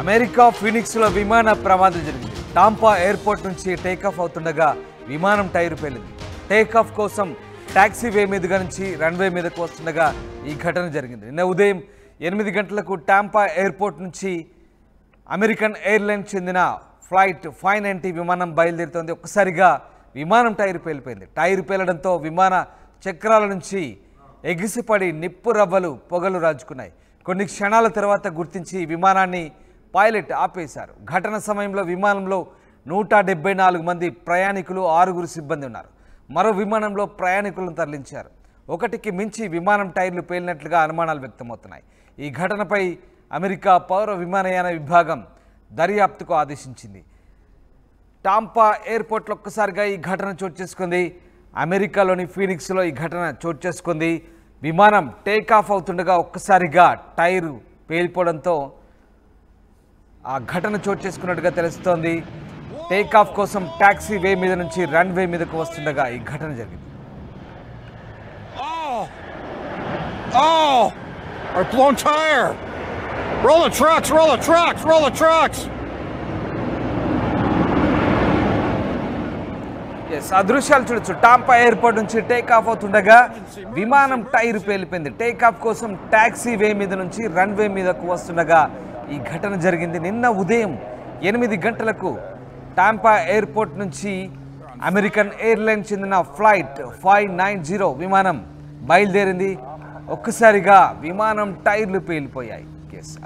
America ఫీనిక్స్లో విమాన ప్రమాదం జరిగింది. టాంపా ఎయిర్పోర్ట్ నుంచి టేకాఫ్ అవుతుండగా విమానం టైర్ పేలింది. టేకాఫ్ కోసం టాక్సీవే మీదుగా నుంచి రన్వే మీదకు వస్తుండగా ఈ ఘటన జరిగింది. నిన్న ఉదయం 8 గంటలకు టాంపా ఎయిర్పోర్ట్ నుంచి అమెరికన్ ఎయిర్లైన్స్ చెందిన ఫ్లైట్ 590 విమానం బయలుదేరుతోంది. ఒక్కసారిగా విమానం టైర్ పేలిపోయింది. టైర్ పేలడంతో విమాన చక్రాల నుంచి ఎగిసిపడి నిప్పు రవ్వలు పొగలు రాజుకున్నాయి. కొన్ని క్షణాల తర్వాత గుర్తించి విమానాన్ని పైలట్ ఆపేశారు. ఘటన సమయంలో విమానంలో 174 మంది ప్రయాణికులు, 6 సిబ్బంది ఉన్నారు. మరో విమానంలో ప్రయాణికులను తరలించారు. ఒకటికి మించి విమానం టైర్లు పేలినట్లుగా అనుమానాలు వ్యక్తమవుతున్నాయి. ఈ ఘటనపై అమెరికా పౌర విమానయాన విభాగం దర్యాప్తుకు ఆదేశించింది. టాంపా ఎయిర్పోర్ట్లో ఒక్కసారిగా ఈ ఘటన చోటు చేసుకుంది. అమెరికాలోని ఫీనిక్స్లో ఈ ఘటన చోటు చేసుకుంది. విమానం టేకాఫ్ అవుతుండగా ఒక్కసారిగా టైరు పేలిపోవడంతో ఆ ఘటన చోటు చేసుకున్నట్టుగా తెలుస్తోంది. టేకాఫ్ కోసం టాక్సీ వే మీద నుంచి రన్వే మీదకు వస్తుండగా ఈ ఘటన జరిగింది. Our blown tire! Roll the trucks! Roll the trucks! Roll the trucks! ఆ దృశ్యాలు చూడొచ్చు. టాంపా ఎయిర్పోర్ట్ నుంచి టేకాఫ్ అవుతుండగా విమానం టైర్ పేలిపోయింది. టేకాఫ్ కోసం టాక్సీ వే మీద నుంచి రన్వే మీదకు వస్తుండగా ఈ ఘటన జరిగింది. నిన్న ఉదయం 8 గంటలకు టాంపా ఎయిర్పోర్ట్ నుంచి అమెరికన్ ఎయిర్లైన్స్ చెందిన ఫ్లైట్ 590 విమానం బయలుదేరింది. ఒక్కసారిగా విమానం టైర్లు పేలిపోయాయి.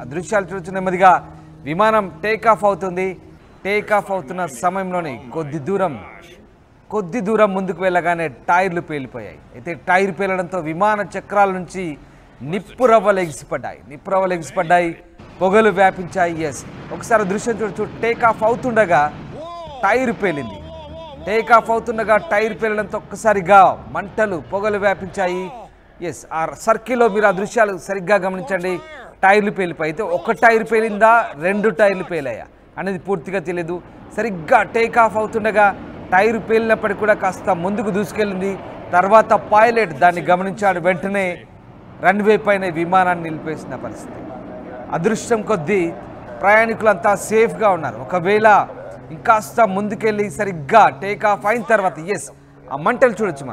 ఆ దృశ్యాలు చూడొచ్చు. నెమ్మదిగా విమానం టేకాఫ్ అవుతుంది. టేకాఫ్ అవుతున్న సమయంలోనే కొద్ది దూరం ముందుకు వెళ్ళగానే టైర్లు పేలిపోయాయి. అయితే టైర్ పేలడంతో విమాన చక్రాల నుంచి నిప్పు రవ్వలు ఎగిసిపడ్డాయి, పొగలు వ్యాపించాయి. ఒకసారి దృశ్యం చూడొచ్చు. టేకాఫ్ అవుతుండగా టైర్ పేలింది. టేకాఫ్ అవుతుండగా టైర్ పేలడంతో ఒక్కసారిగా మంటలు, పొగలు వ్యాపించాయి. ఆ సర్కిల్లో మీరు ఆ దృశ్యాలు సరిగ్గా గమనించండి. టైర్లు పేలిపోయి, అయితే ఒక టైర్ పేలిందా 2 టైర్లు పేలాయా అనేది పూర్తిగా తెలియదు. సరిగ్గా టేకాఫ్ అవుతుండగా టైరు పేలినప్పటికీ కూడా కాస్త ముందుకు దూసుకెళ్ళింది. తర్వాత పైలట్ దాన్ని గమనించాడు. వెంటనే రన్వే పైన విమానాన్ని నిలిపేసిన పరిస్థితి. అదృష్టం కొద్దీ ప్రయాణికులంతా సేఫ్గా ఉన్నారు. ఒకవేళ ఇంకాస్త ముందుకెళ్ళి సరిగ్గా టేకాఫ్ అయిన తర్వాత ఆ మంటలు చూడొచ్చు.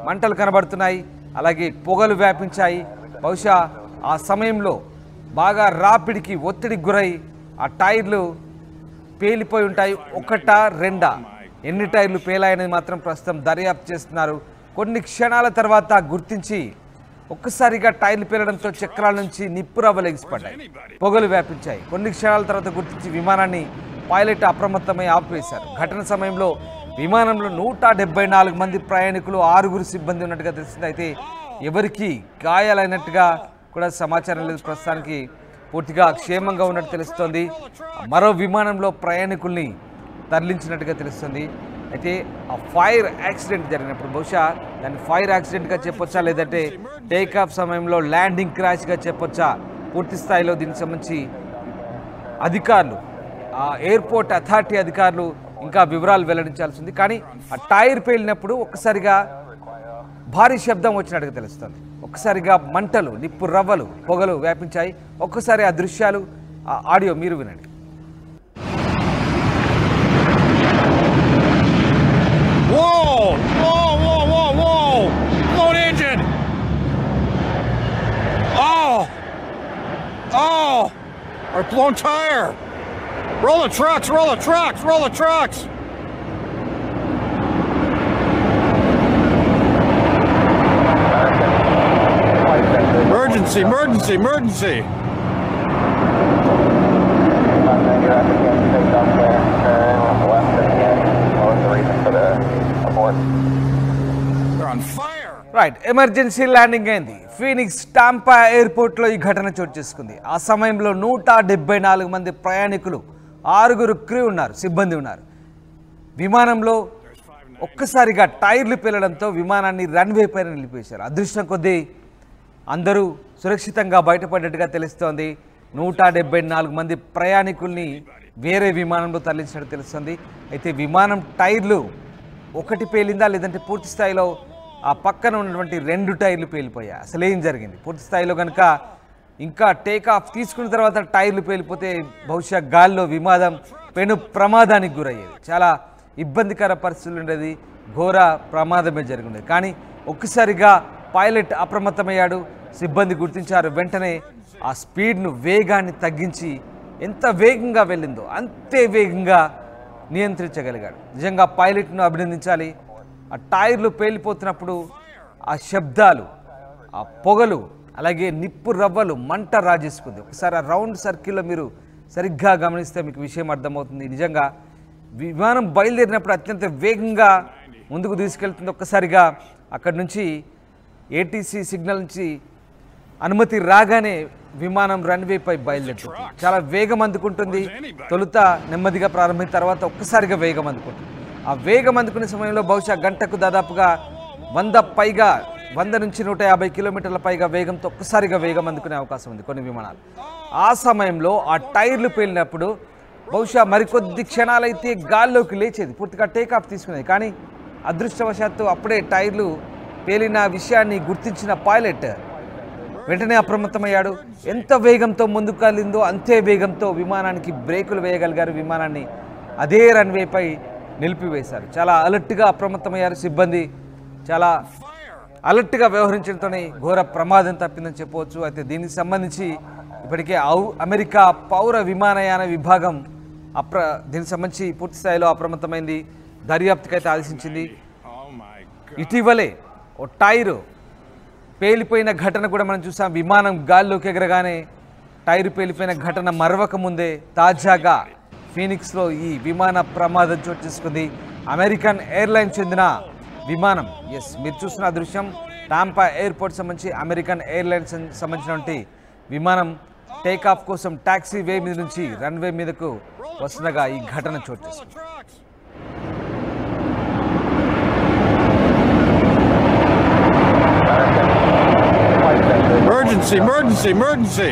మంటలు కనబడుతున్నాయి, అలాగే పొగలు వ్యాపించాయి. బహుశా ఆ సమయంలో బాగా రాపిడికి, ఒత్తిడికి గురై ఆ టైర్లు పేలిపోయి ఉంటాయి. 1, 2 ఎన్ని టైర్లు పేలాయనేది మాత్రం ప్రస్తుతం దర్యాప్తు చేస్తున్నారు. కొన్ని క్షణాల తర్వాత గుర్తించి ఒక్కసారిగా టైర్లు పేలడంతో చక్రాల నుంచి నిప్పు రవ్వలు ఎగిసిపడ్డాయి, పొగలు వ్యాపించాయి. కొన్ని క్షణాల తర్వాత గుర్తించి విమానాన్ని పైలట్ అప్రమత్తమై ఆపివేశారు. ఘటన సమయంలో విమానంలో 174 మంది ప్రయాణికులు, 6 సిబ్బంది ఉన్నట్టుగా తెలిసింది. అయితే ఎవరికి గాయాలైనట్టుగా కూడా సమాచారం లేదు. ప్రస్తుతానికి పూర్తిగా క్షేమంగా ఉన్నట్టు తెలుస్తోంది. మరో విమానంలో ప్రయాణికుల్ని తరలించినట్టుగా తెలుస్తుంది. అయితే ఆ ఫైర్ యాక్సిడెంట్ జరిగినప్పుడు బహుశా దాన్ని ఫైర్ యాక్సిడెంట్గా చెప్పొచ్చా, లేదంటే టేకాఫ్ సమయంలో ల్యాండింగ్ క్రాష్గా చెప్పొచ్చా, పూర్తి స్థాయిలో దీనికి సంబంధించి అధికారులు, ఆ ఎయిర్పోర్ట్ అథారిటీ అధికారులు ఇంకా వివరాలు వెల్లడించాల్సింది. కానీ ఆ టైర్ పేలినప్పుడు ఒక్కసారిగా భారీ శబ్దం వచ్చినట్టుగా తెలుస్తుంది. ఒక్కసారిగా మంటలు, నిప్పు రవ్వలు, పొగలు వ్యాపించాయి. ఒక్కసారి ఆ దృశ్యాలు, ఆ ఆడియో మీరు వినండి. Whoa! Whoa! Whoa! Whoa! Whoa! Blown engine! Oh! Our blown tire! Roll the trucks! Roll the trucks! Roll the trucks! Emergency! Emergency! Emergency! They're on fire! Right, emergency landing అయింది. ఫీనిక్స్ టాంపా ఎయిర్పోర్ట్లో ఈ ఘటన చోటు చేసుకుంది. ఆ సమయంలో 174 మంది ప్రయాణికులు, 6 క్రూ ఉన్నారు, సిబ్బంది ఉన్నారు. విమానంలో ఒక్కసారిగా టైర్లు పేలడంతో విమానాన్ని రన్వే పైన నిలిపేశారు. అదృష్టం కొద్దీ అందరూ సురక్షితంగా బయటపడ్డట్టుగా తెలుస్తోంది. 174 మంది ప్రయాణికుల్ని వేరే విమానంలో తరలించినట్టు తెలుస్తుంది. అయితే విమానం టైర్లు ఒకటి పేలిందా, లేదంటే పూర్తి స్థాయిలో ఆ పక్కన ఉన్నటువంటి 2 టైర్లు పేలిపోయాయి, అసలు ఏం జరిగింది? పూర్తి స్థాయిలో కనుక ఇంకా టేక్ ఆఫ్ తీసుకున్న తర్వాత టైర్లు పేలిపోతే బహుశా గాల్లో విమానం పెను ప్రమాదానికి గురయ్యేది. చాలా ఇబ్బందికర పరిస్థితులు ఉండేది, ఘోర ప్రమాదమే జరిగింది. కానీ ఒక్కసారిగా పైలట్ అప్రమత్తమయ్యాడు, సిబ్బంది గుర్తించారు. వెంటనే ఆ స్పీడ్ను వేగాన్ని తగ్గించి ఎంత వేగంగా వెళ్ళిందో అంతే వేగంగా నియంత్రించగలిగాడు. నిజంగా పైలట్ను అభినందించాలి. ఆ టైర్లు పేలిపోతున్నప్పుడు ఆ శబ్దాలు, ఆ పొగలు, అలాగే నిప్పు రవ్వలు, మంట రాజేసుకుంది. ఒకసారి ఆ రౌండ్ సర్కిల్లో మీరు సరిగ్గా గమనిస్తే మీకు విషయం అర్థమవుతుంది. నిజంగా విమానం బయలుదేరినప్పుడు అత్యంత వేగంగా ముందుకు తీసుకెళ్తుంది. ఒక్కసారిగా అక్కడి నుంచి ఏటీసీ సిగ్నల్ నుంచి అనుమతి రాగానే విమానం రన్వేపై బయలుదేరుతుంది. చాలా వేగం అందుకుంటుంది. తొలుత నెమ్మదిగా ప్రారంభించిన తర్వాత ఒక్కసారిగా వేగం అందుకుంటుంది. ఆ వేగం అందుకునే సమయంలో బహుశా గంటకు దాదాపుగా 100 నుంచి 150 కిలోమీటర్ల పైగా వేగంతో ఒక్కసారిగా వేగం అందుకునే అవకాశం ఉంది కొన్ని విమానాలు. ఆ సమయంలో ఆ టైర్లు పేలినప్పుడు బహుశా మరికొద్ది క్షణాలైతే గాల్లోకి లేచేది, పూర్తిగా టేకాఫ్ తీసుకునేది. కానీ అదృష్టవశాత్తు అప్పుడే టైర్లు పేలిన విషయాన్ని గుర్తించిన పైలట్ వెంటనే అప్రమత్తమయ్యాడు. ఎంత వేగంతో ముందుకు కదిలిందో అంతే వేగంతో విమానానికి బ్రేకులు వేయగలిగారు. విమానాన్ని అదే రన్వేపై నిలిపివేశారు. చాలా అలర్ట్గా అప్రమత్తమయ్యారు సిబ్బంది. చాలా అలర్ట్గా వ్యవహరించడంతోనే ఘోర ప్రమాదం తప్పిందని చెప్పవచ్చు. అయితే దీనికి సంబంధించి ఇప్పటికే అమెరికా పౌర విమానయాన విభాగం దీనికి సంబంధించి పూర్తి స్థాయిలో అప్రమత్తమైంది, దర్యాప్తుకైతే ఆదేశించింది. ఇటీవలే ఓ టైరు పేలిపోయిన ఘటన కూడా మనం చూసాం. విమానం గాల్లోకి ఎగరగానే టైరు పేలిపోయిన ఘటన మరవక ముందే తాజాగా ఫీనిక్స్లో ఈ విమాన ప్రమాదం చోటు చేసుకుంది. అమెరికన్ ఎయిర్లైన్స్ చెందిన విమానం, మీరు చూస్తున్న దృశ్యం టాంపా ఎయిర్పోర్ట్ సంబంధించి అమెరికన్ ఎయిర్లైన్స్ సంబంధించినటువంటి విమానం టేకాఫ్ కోసం టాక్సీ వే మీద నుంచి రన్వే మీదకు వస్తుండగా ఈ ఘటన చోటు చేసుకుంది. Emergency!